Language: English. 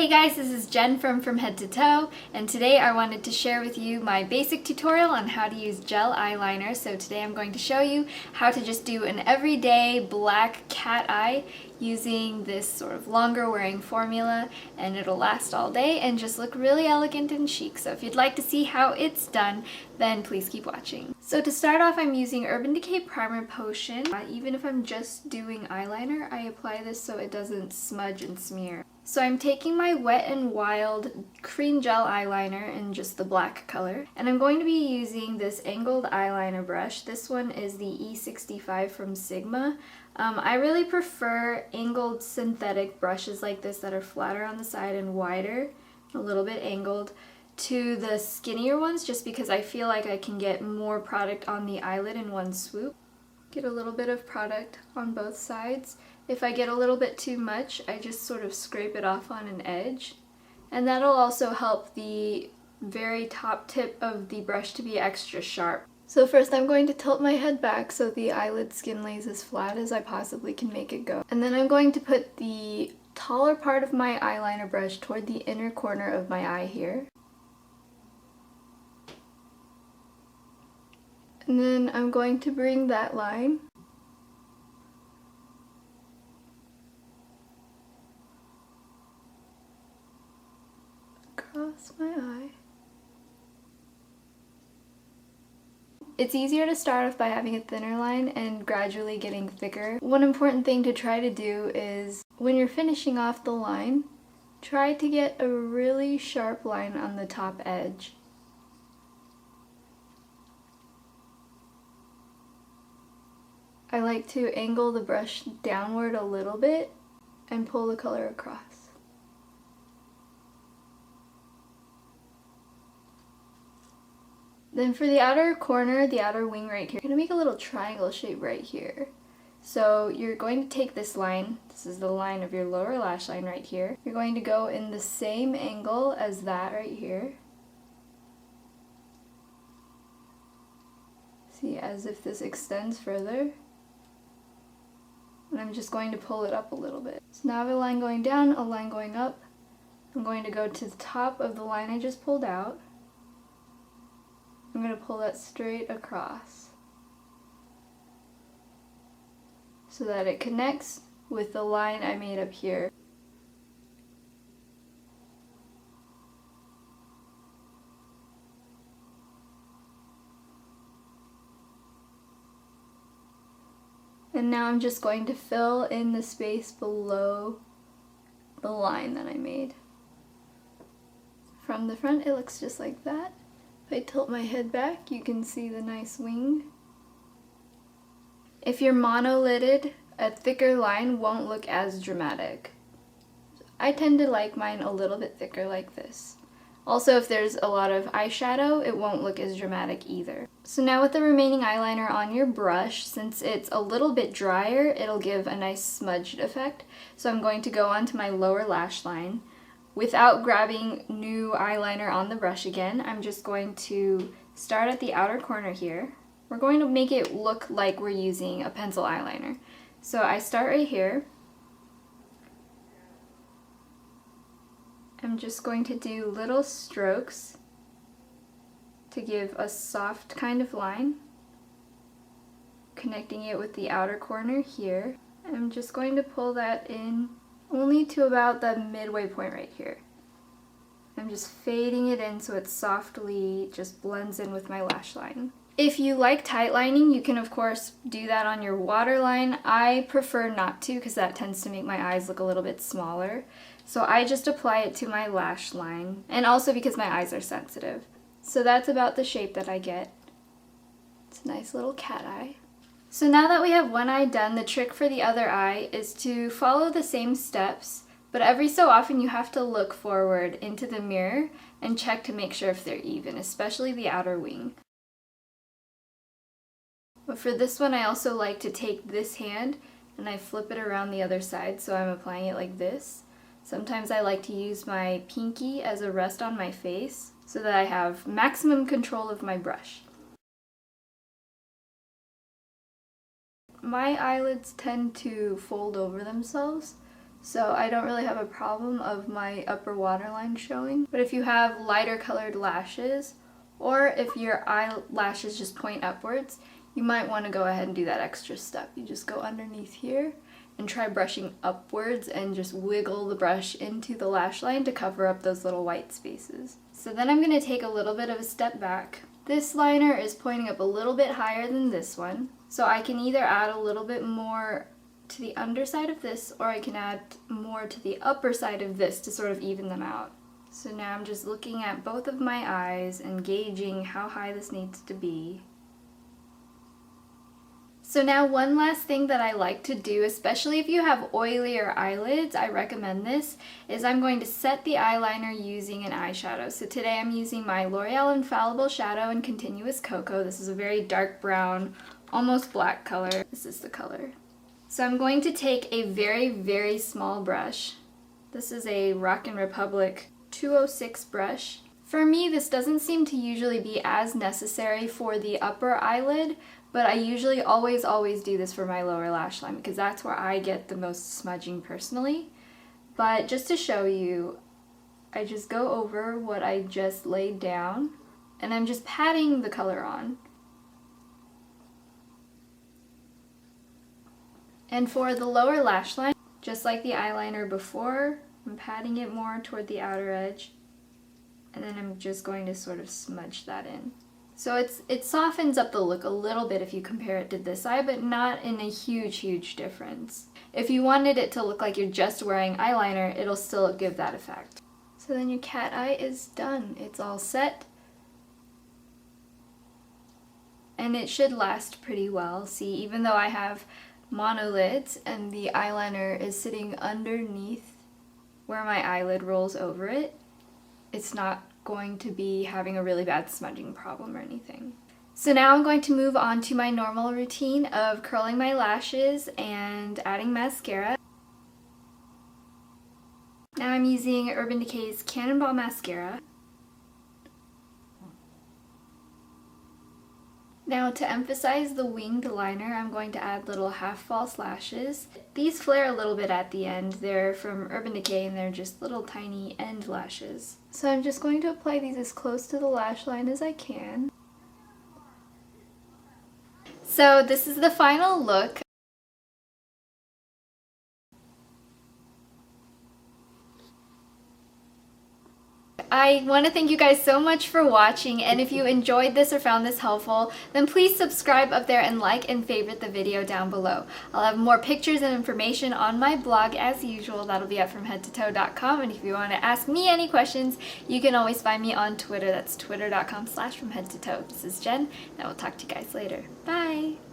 Hey guys, this is Jen from Head to Toe, and today I wanted to share with you my basic tutorial on how to use gel eyeliner. So today I'm going to show you how to just do an everyday black cat eye using this sort of longer wearing formula, and it'll last all day and just look really elegant and chic. So if you'd like to see how it's done, then please keep watching. So to start off, I'm using Urban Decay Primer Potion. Even if I'm just doing eyeliner, I apply this so it doesn't smudge and smear. So I'm taking my Wet n Wild cream gel eyeliner in just the black color, and I'm going to be using this angled eyeliner brush. This one is the E65 from Sigma. I really prefer angled synthetic brushes like this that are flatter on the side and wider, a little bit angled, to the skinnier ones, just because I feel like I can get more product on the eyelid in one swoop. Get a little bit of product on both sides. If I get a little bit too much, I just sort of scrape it off on an edge. And that'll also help the very top tip of the brush to be extra sharp. So first I'm going to tilt my head back so the eyelid skin lays as flat as I possibly can make it go. And then I'm going to put the taller part of my eyeliner brush toward the inner corner of my eye here. And then I'm going to bring that line across my eye. It's easier to start off by having a thinner line and gradually getting thicker. One important thing to try to do is, when you're finishing off the line, try to get a really sharp line on the top edge. I like to angle the brush downward a little bit and pull the color across. Then for the outer corner, the outer wing right here, I'm going to make a little triangle shape right here. So you're going to take this line, this is the line of your lower lash line right here. You're going to go in the same angle as that right here. See, as if this extends further. And I'm just going to pull it up a little bit. So now I have a line going down, a line going up. I'm going to go to the top of the line I just pulled out. I'm going to pull that straight across so that it connects with the line I made up here. And now I'm just going to fill in the space below the line that I made. From the front, it looks just like that. If I tilt my head back, you can see the nice wing. If you're mono-lidded, a thicker line won't look as dramatic. I tend to like mine a little bit thicker like this. Also, if there's a lot of eyeshadow, it won't look as dramatic either. So now with the remaining eyeliner on your brush, since it's a little bit drier, it'll give a nice smudged effect. So I'm going to go onto my lower lash line. Without grabbing new eyeliner on the brush again, I'm just going to start at the outer corner here. We're going to make it look like we're using a pencil eyeliner. So I start right here. I'm just going to do little strokes to give a soft kind of line, connecting it with the outer corner here. I'm just going to pull that in only to about the midway point right here. I'm just fading it in so it softly just blends in with my lash line. If you like tight lining, you can of course do that on your waterline. I prefer not to because that tends to make my eyes look a little bit smaller. So I just apply it to my lash line, and also because my eyes are sensitive. So that's about the shape that I get. It's a nice little cat eye. So now that we have one eye done, the trick for the other eye is to follow the same steps, but every so often you have to look forward into the mirror and check to make sure if they're even, especially the outer wing. But for this one, I also like to take this hand and I flip it around the other side, so I'm applying it like this. Sometimes I like to use my pinky as a rest on my face so that I have maximum control of my brush. My eyelids tend to fold over themselves, so I don't really have a problem of my upper waterline showing. But if you have lighter colored lashes, or if your eyelashes just point upwards, you might want to go ahead and do that extra step. You just go underneath here and try brushing upwards and just wiggle the brush into the lash line to cover up those little white spaces. So then I'm going to take a little bit of a step back. This liner is pointing up a little bit higher than this one, so I can either add a little bit more to the underside of this, or I can add more to the upper side of this to sort of even them out. So now I'm just looking at both of my eyes and gauging how high this needs to be. So now one last thing that I like to do, especially if you have oilier eyelids, I recommend this, is I'm going to set the eyeliner using an eyeshadow. So today I'm using my L'Oreal Infallible Shadow in Continuous Cocoa. This is a very dark brown, almost black color. This is the color. So I'm going to take a very, very small brush. This is a Rockin' Republic 206 brush. For me, this doesn't seem to usually be as necessary for the upper eyelid, but I usually always do this for my lower lash line because that's where I get the most smudging personally. But just to show you, I just go over what I just laid down and I'm just patting the color on. And for the lower lash line, just like the eyeliner before, I'm patting it more toward the outer edge, and then I'm just going to sort of smudge that in. So it softens up the look a little bit if you compare it to this eye, but not in a huge difference. If you wanted it to look like you're just wearing eyeliner, it'll still give that effect. So then your cat eye is done. It's all set. And it should last pretty well. See, even though I have monolids and the eyeliner is sitting underneath where my eyelid rolls over it, it's not going to be having a really bad smudging problem or anything. So now I'm going to move on to my normal routine of curling my lashes and adding mascara. Now I'm using Urban Decay's Cannonball Mascara. Now to emphasize the winged liner, I'm going to add little half false lashes. These flare a little bit at the end. They're from Urban Decay and they're just little tiny end lashes. So I'm just going to apply these as close to the lash line as I can. So this is the final look. I want to thank you guys so much for watching, and if you enjoyed this or found this helpful, then please subscribe up there and like and favorite the video down below. I'll have more pictures and information on my blog as usual. That'll be at FromHeadToToe.com, and if you want to ask me any questions, you can always find me on Twitter. That's twitter.com/FromHeadToToe. This is Jen, and I will talk to you guys later. Bye!